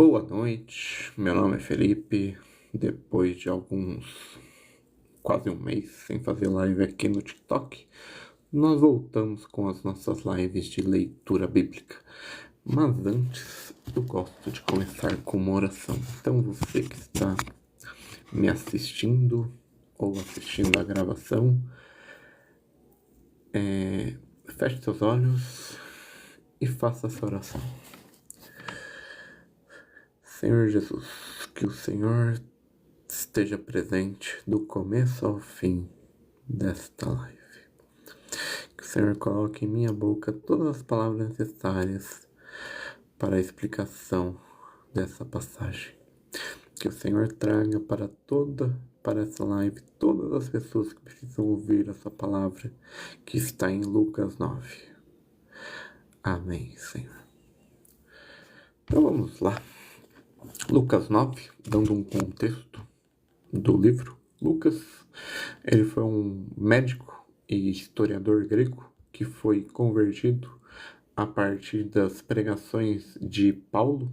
Boa noite, meu nome é Felipe. Depois de quase um mês sem fazer live aqui no TikTok, nós voltamos com as nossas lives de leitura bíblica. Mas antes, eu gosto de começar com uma oração. Então você que está me assistindo ou assistindo a gravação, feche seus olhos e faça essa oração. Senhor Jesus, que o Senhor esteja presente do começo ao fim desta live. Que o Senhor coloque em minha boca todas as palavras necessárias para a explicação dessa passagem. Que o Senhor traga para essa live todas as pessoas que precisam ouvir essa palavra que está em Lucas 9. Amém, Senhor. Então vamos lá. Lucas 9, dando um contexto do livro. Lucas, ele foi um médico e historiador grego que foi convertido a partir das pregações de Paulo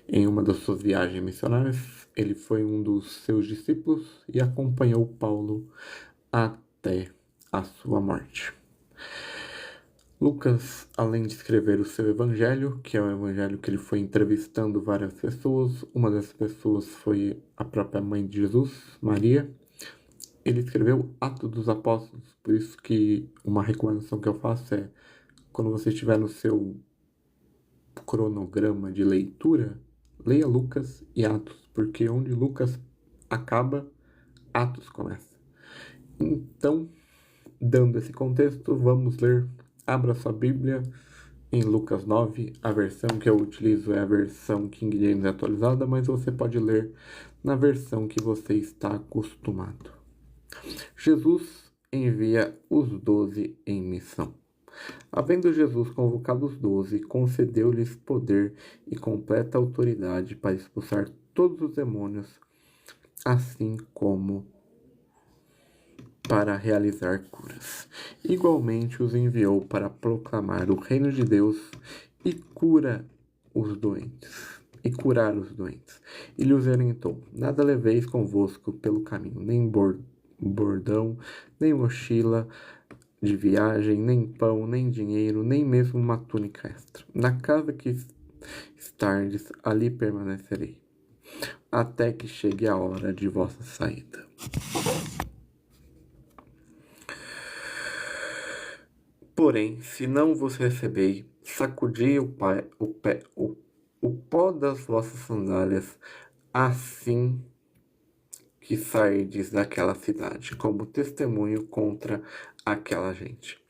em uma das suas viagens missionárias. Ele foi um dos seus discípulos e acompanhou Paulo até a sua morte. Lucas, além de escrever o seu evangelho, que é o evangelho que ele foi entrevistando várias pessoas, uma dessas pessoas foi a própria mãe de Jesus, Maria, ele escreveu Atos dos Apóstolos. Por isso que uma recomendação que eu faço é, quando você estiver no seu cronograma de leitura, leia Lucas e Atos, porque onde Lucas acaba, Atos começa. Então, dando esse contexto, vamos ler. Abra sua Bíblia em Lucas 9. A versão que eu utilizo é a versão King James atualizada, mas você pode ler na versão que você está acostumado. Jesus envia os 12 em missão. Havendo Jesus convocado os 12, concedeu-lhes poder e completa autoridade para expulsar todos os demônios, assim como para realizar curas. Igualmente os enviou para proclamar o reino de Deus e curar os doentes. E lhes orientou: nada leveis convosco pelo caminho, nem bordão, nem mochila de viagem, nem pão, nem dinheiro, nem mesmo uma túnica extra. Na casa que estardes, ali permanecerei, até que chegue a hora de vossa saída. Porém, se não vos recebei, sacudi o pó das vossas sandálias, assim que sairdes daquela cidade, como testemunho contra aquela gente.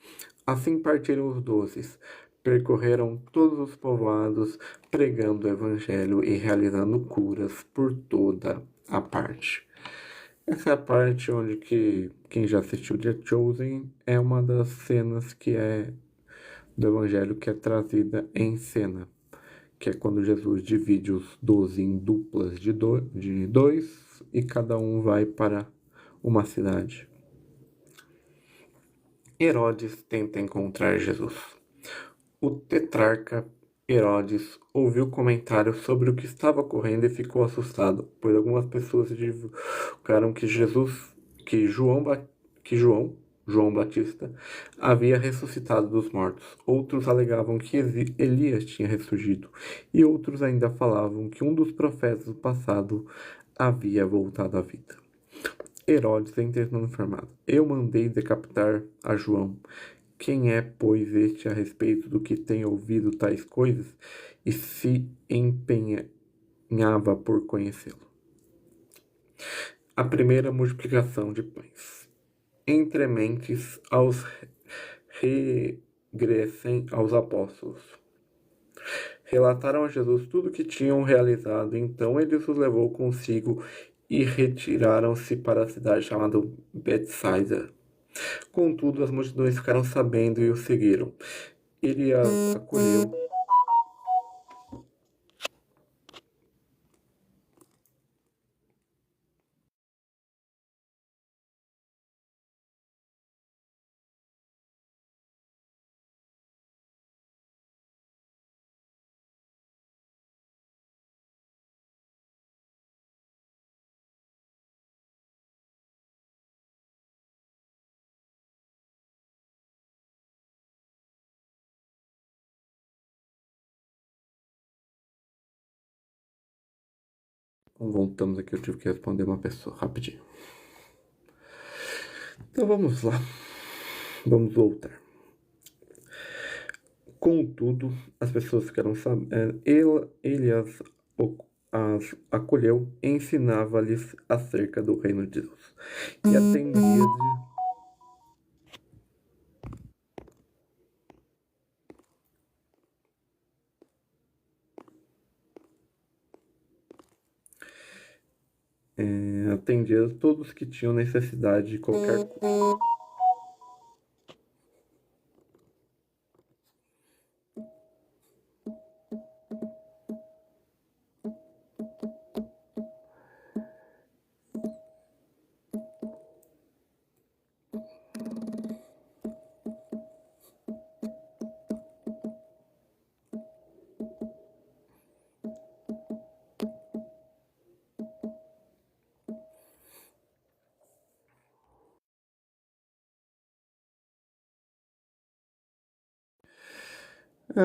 Assim partiram os 12, percorreram todos os povoados, pregando o evangelho e realizando curas por toda a parte. Essa é a parte onde quem já assistiu The Chosen é uma das cenas que é do evangelho que é trazida em cena, que é quando Jesus divide os 12 em duplas de dois e cada um vai para uma cidade. Herodes tenta encontrar Jesus. O tetrarca Herodes ouviu comentários sobre o que estava ocorrendo e ficou assustado, pois algumas pessoas divulgaram que João Batista, havia ressuscitado dos mortos. Outros alegavam que Elias tinha ressurgido, e outros ainda falavam que um dos profetas do passado havia voltado à vida. Herodes, entretanto, informado: eu mandei decapitar a João. Quem é, pois, este a respeito do que tem ouvido tais coisas e se empenhava por conhecê-lo? A primeira multiplicação de pães. Entre mentes regressem aos apóstolos. Relataram a Jesus tudo o que tinham realizado, então ele os levou consigo e retiraram-se para a cidade chamada Betsaida. Contudo, as multidões ficaram sabendo e o seguiram. Ele as acolheu Voltamos aqui, eu tive que responder uma pessoa rapidinho. Então vamos lá. Vamos voltar. Contudo, as pessoas ficaram sabendo. Ele as acolheu e ensinava-lhes acerca do reino de Deus. E atendia todos que tinham necessidade de qualquer coisa.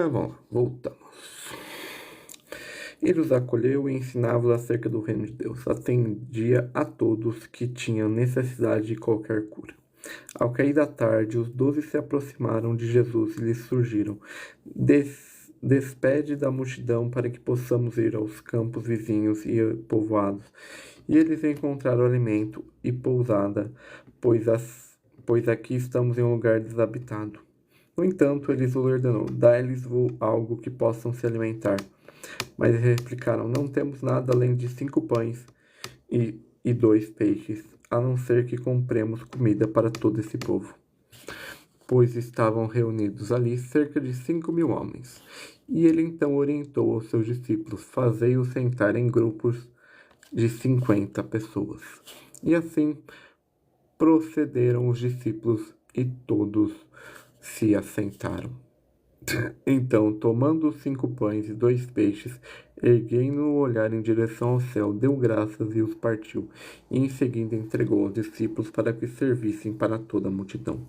Bom, voltamos. Ele os acolheu e ensinava acerca do reino de Deus. Atendia a todos que tinham necessidade de qualquer cura. Ao cair da tarde, os 12 se aproximaram de Jesus e lhes surgiram: Despede da multidão para que possamos ir aos campos vizinhos e povoados. E eles encontraram alimento e pousada, pois aqui estamos em um lugar desabitado. No entanto, ele lhes ordenou: Dai-lhes algo que possam se alimentar. Mas eles replicaram: Não temos nada além de 5 pães e 2 peixes, a não ser que compremos comida para todo esse povo. Pois estavam reunidos ali cerca de 5.000 homens. E ele então orientou aos seus discípulos: Fazei-os sentar em grupos de 50 pessoas. E assim procederam os discípulos e todos se assentaram. Então, tomando os 5 pães e 2 peixes, erguendo o olhar em direção ao céu, deu graças e os partiu, e em seguida entregou aos discípulos para que servissem para toda a multidão.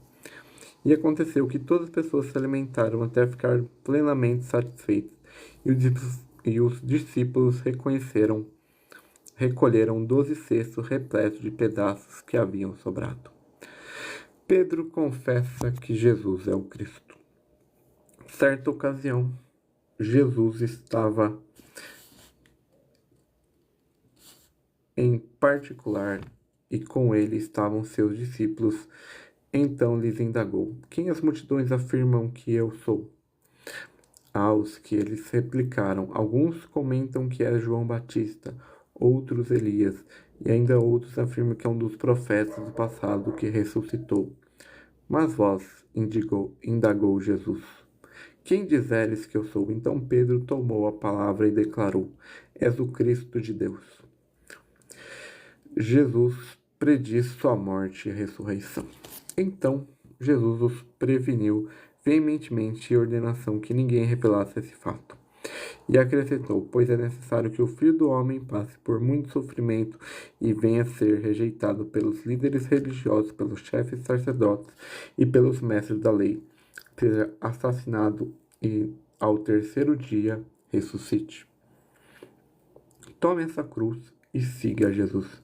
E aconteceu que todas as pessoas se alimentaram até ficar plenamente satisfeitas, e os discípulos recolheram 12 cestos repletos de pedaços que haviam sobrado. Pedro confessa que Jesus é o Cristo. Certa ocasião, Jesus estava em particular e com ele estavam seus discípulos. Então lhes indagou: Quem as multidões afirmam que eu sou? Aos que eles replicaram: Alguns comentam que é João Batista, outros Elias, e ainda outros afirmam que é um dos profetas do passado que ressuscitou. Mas vós, indagou Jesus, quem dizeres que eu sou? Então Pedro tomou a palavra e declarou: És o Cristo de Deus. Jesus prediz sua morte e ressurreição. Então Jesus os preveniu veementemente e ordenação que ninguém revelasse esse fato. E acrescentou: Pois é necessário que o Filho do Homem passe por muito sofrimento e venha a ser rejeitado pelos líderes religiosos, pelos chefes sacerdotes e pelos mestres da lei, seja assassinado e ao terceiro dia ressuscite. Tome essa cruz e siga a Jesus.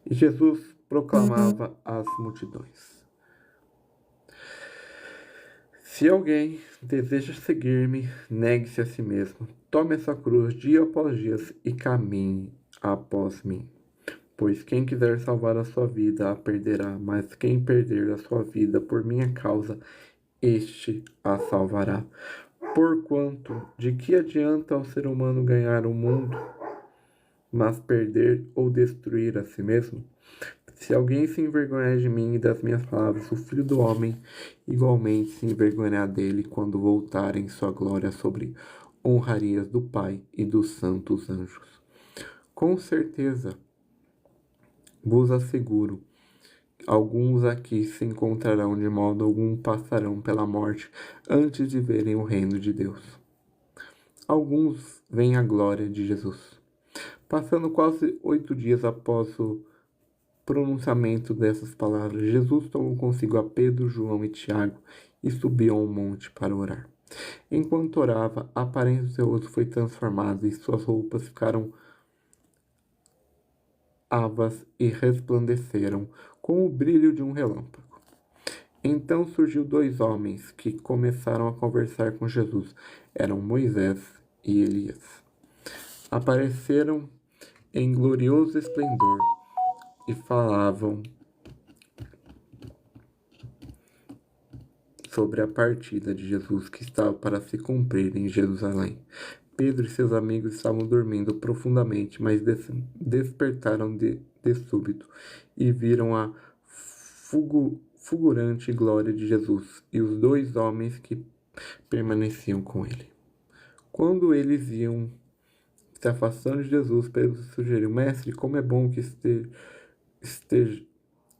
E Jesus proclamava às multidões: Se alguém deseja seguir-me, negue-se a si mesmo. Tome essa cruz dia após dia e caminhe após mim. Pois quem quiser salvar a sua vida a perderá, mas quem perder a sua vida por minha causa, este a salvará. Porquanto, de que adianta ao ser humano ganhar o mundo, mas perder ou destruir a si mesmo? Se alguém se envergonhar de mim e das minhas palavras, o Filho do Homem igualmente se envergonhará dele quando voltar em sua glória sobre honrarias do Pai e dos santos anjos. Com certeza, vos asseguro, alguns aqui se encontrarão de modo algum passarão pela morte antes de verem o reino de Deus. Alguns veem a glória de Jesus. Passando quase 8 dias após o pronunciamento dessas palavras, Jesus tomou consigo a Pedro, João e Tiago e subiu a um monte para orar. Enquanto orava, a aparência do seu rosto foi transformada e suas roupas ficaram havas e resplandeceram com o brilho de um relâmpago. Então surgiu dois homens que começaram a conversar com Jesus. Eram Moisés e Elias. Apareceram em glorioso esplendor e falavam sobre a partida de Jesus que estava para se cumprir em Jerusalém. Pedro e seus amigos estavam dormindo profundamente, mas despertaram de súbito e viram a fulgurante glória de Jesus e os dois homens que permaneciam com ele. Quando eles iam se afastando de Jesus, Pedro sugeriu: Mestre, como é bom que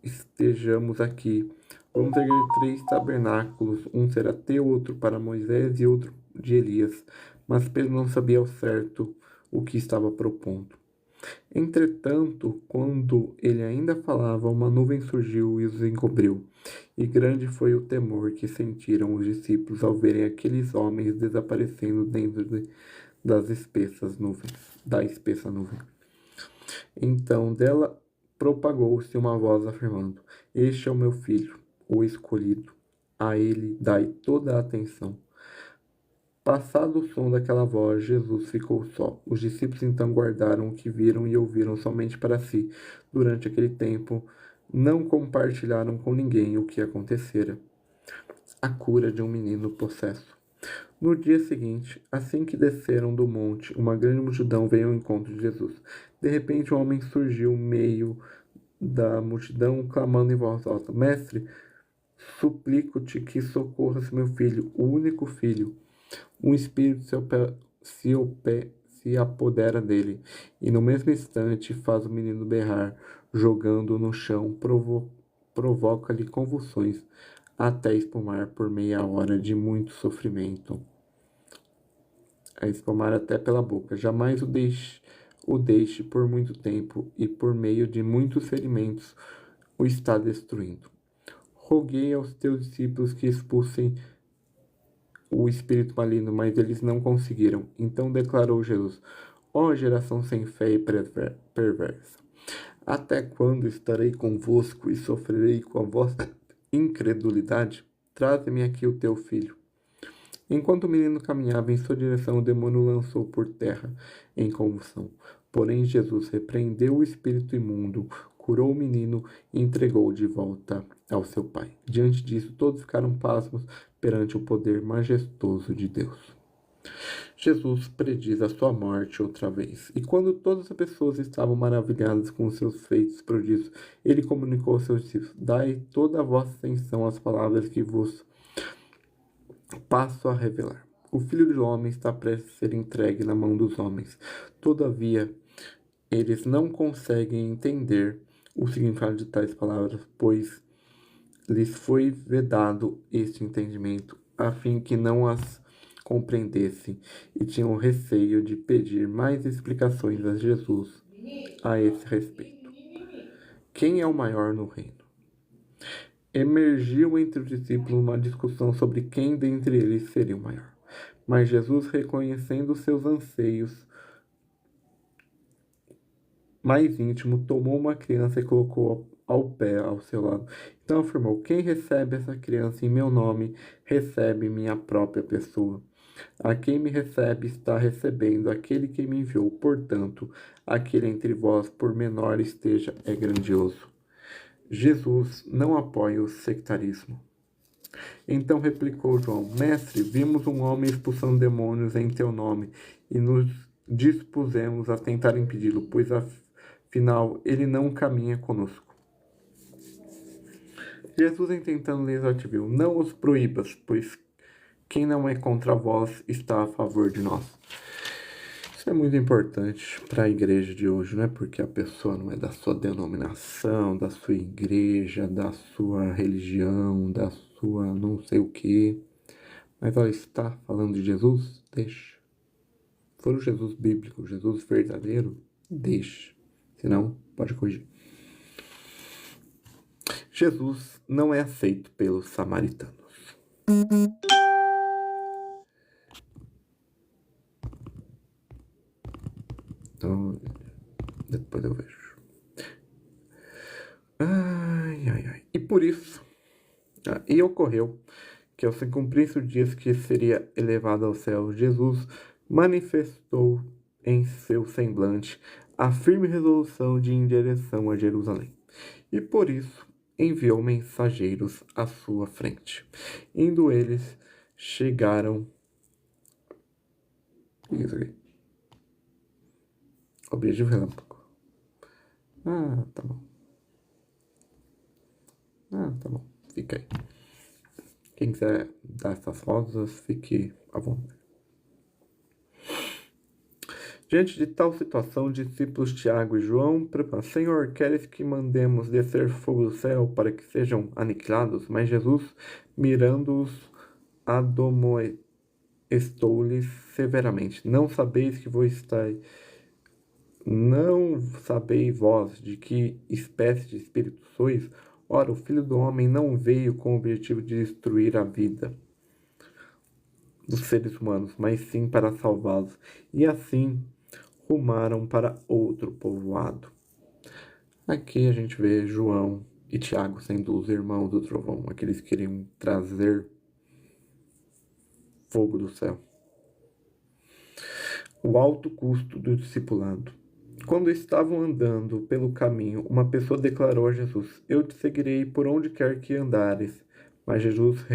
estejamos aqui. Vamos erguer 3 tabernáculos, um será teu, outro para Moisés e outro de Elias. Mas Pedro não sabia ao certo o que estava propondo. Entretanto, quando ele ainda falava, uma nuvem surgiu e os encobriu, e grande foi o temor que sentiram os discípulos ao verem aqueles homens desaparecendo dentro da espessa nuvem. Então dela propagou-se uma voz afirmando: Este é o meu filho, o escolhido. A ele dai toda a atenção. Passado o som daquela voz, Jesus ficou só. Os discípulos então guardaram o que viram e ouviram somente para si. Durante aquele tempo, não compartilharam com ninguém o que acontecera. A cura de um menino possesso. No dia seguinte, assim que desceram do monte, uma grande multidão veio ao encontro de Jesus. De repente, um homem surgiu no meio da multidão, clamando em voz alta: Mestre, suplico-te que socorras meu filho, o único filho. Um espírito se apodera dele, e no mesmo instante faz o menino berrar, jogando-o no chão, provoca-lhe convulsões, até espumar por meia hora de muito sofrimento. A espumar até pela boca. Jamais o deixe por muito tempo, e por meio de muitos ferimentos o está destruindo. Roguei aos teus discípulos que expulsem o espírito maligno, mas eles não conseguiram. Então declarou Jesus: Ó geração sem fé e perversa, até quando estarei convosco e sofrerei com a vossa incredulidade? Traze-me aqui o teu filho. Enquanto o menino caminhava em sua direção, o demônio o lançou por terra em convulsão. Porém, Jesus repreendeu o espírito imundo, curou o menino e entregou-o de volta ao seu pai. Diante disso, todos ficaram pasmos perante o poder majestoso de Deus. Jesus prediz a sua morte outra vez. E quando todas as pessoas estavam maravilhadas com os seus feitos prodígios, ele comunicou aos seus discípulos: Dai toda a vossa atenção às palavras que vos passo a revelar. O Filho do Homem está prestes a ser entregue na mão dos homens. Todavia, eles não conseguem entender o significado de tais palavras, pois lhes foi vedado este entendimento, a fim que não as compreendessem, e tinham receio de pedir mais explicações a Jesus a esse respeito. Quem é o maior no reino? Emergiu entre os discípulos uma discussão sobre quem dentre eles seria o maior. Mas Jesus, reconhecendo seus anseios mais íntimos, tomou uma criança e colocou ao pé ao seu lado. Então afirmou: Quem recebe essa criança em meu nome, recebe minha própria pessoa. A quem me recebe está recebendo aquele que me enviou. Portanto, aquele entre vós, por menor esteja, é grandioso. Jesus não apoia o sectarismo. Então replicou João: Mestre, vimos um homem expulsando demônios em teu nome e nos dispusemos a tentar impedi-lo, pois afinal ele não caminha conosco. Jesus, tentando lhes advertiu: Não os proíbas, pois quem não é contra vós está a favor de nós. Isso é muito importante para a igreja de hoje, não é porque a pessoa não é da sua denominação, da sua igreja, da sua religião, da sua não sei o que, mas ela está falando de Jesus, deixa. Se for o Jesus bíblico, o Jesus verdadeiro, deixa. Senão, pode corrigir. Jesus não é aceito pelos samaritanos. Então, depois eu vejo. Ai, ai, ai. E por isso, e ocorreu que ao se cumprisse o dia que seria elevado ao céu, Jesus manifestou em seu semblante a firme resolução de ir em direção a Jerusalém. E por isso enviou mensageiros à sua frente. Indo eles, chegaram. Isso aqui. Objetivo relâmpago. Ah, tá bom. Ah, tá bom. Fica aí. Quem quiser dar essas rosas, fique à vontade. Diante de tal situação, discípulos Tiago e João preparam: Senhor, queres que mandemos descer fogo do céu para que sejam aniquilados? Mas Jesus, mirando-os, admoestou-lhes severamente: Não sabeis vós de que espécie de espírito sois? Ora, o Filho do Homem não veio com o objetivo de destruir a vida dos seres humanos, mas sim para salvá-los. E assim rumaram para outro povoado. Aqui a gente vê João e Tiago sendo os irmãos do trovão, aqueles que queriam trazer fogo do céu. O alto custo do discipulado. Quando estavam andando pelo caminho, uma pessoa declarou a Jesus: Eu te seguirei por onde quer que andares. Mas Jesus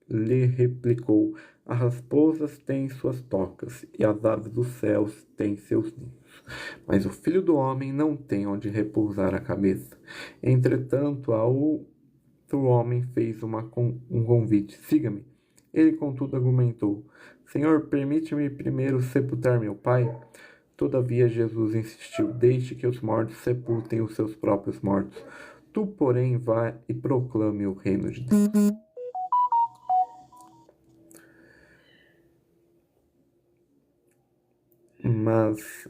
lhe replicou: As raposas têm suas tocas, e as aves dos céus têm seus ninhos. Mas o Filho do Homem não tem onde repousar a cabeça. Entretanto, a outro homem fez um convite: Siga-me. Ele, contudo, argumentou: Senhor, permite-me primeiro sepultar meu pai. Todavia Jesus insistiu: Deixe que os mortos sepultem os seus próprios mortos. Tu, porém, vá e proclame o reino de Deus. Mas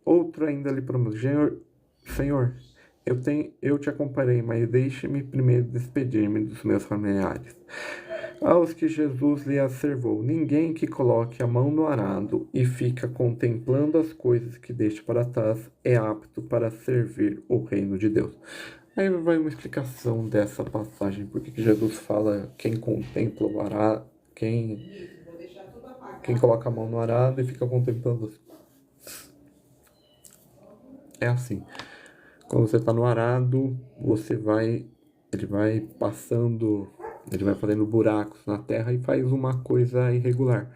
outro ainda lhe prometeu: Senhor, eu te acompanharei, mas deixe-me primeiro despedir-me dos meus familiares. Aos que Jesus lhe asservou: Ninguém que coloque a mão no arado e fica contemplando as coisas que deixa para trás é apto para servir o reino de Deus. Aí vai uma explicação dessa passagem, porque que Jesus fala quem contempla o arado, quem coloca a mão no arado e fica contemplando. É assim, quando você está no arado, ele vai passando, ele vai fazendo buracos na terra e faz uma coisa irregular.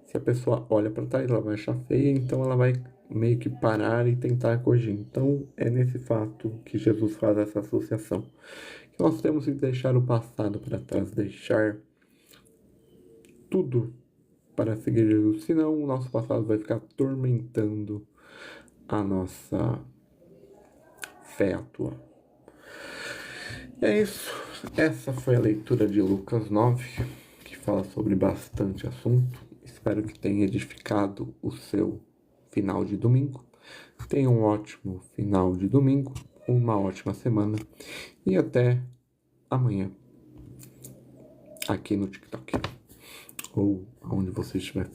Se a pessoa olha para trás, ela vai achar feia, então ela vai meio que parar e tentar corrigir. Então é nesse fato que Jesus faz essa associação. Que nós temos que deixar o passado para trás, deixar tudo para seguir Jesus, senão o nosso passado vai ficar atormentando a nossa fé atual. É isso. Essa foi a leitura de Lucas 9, que fala sobre bastante assunto. Espero que tenha edificado o seu final de domingo. Tenha um ótimo final de domingo, uma ótima semana e até amanhã aqui no TikTok ou onde você estiver.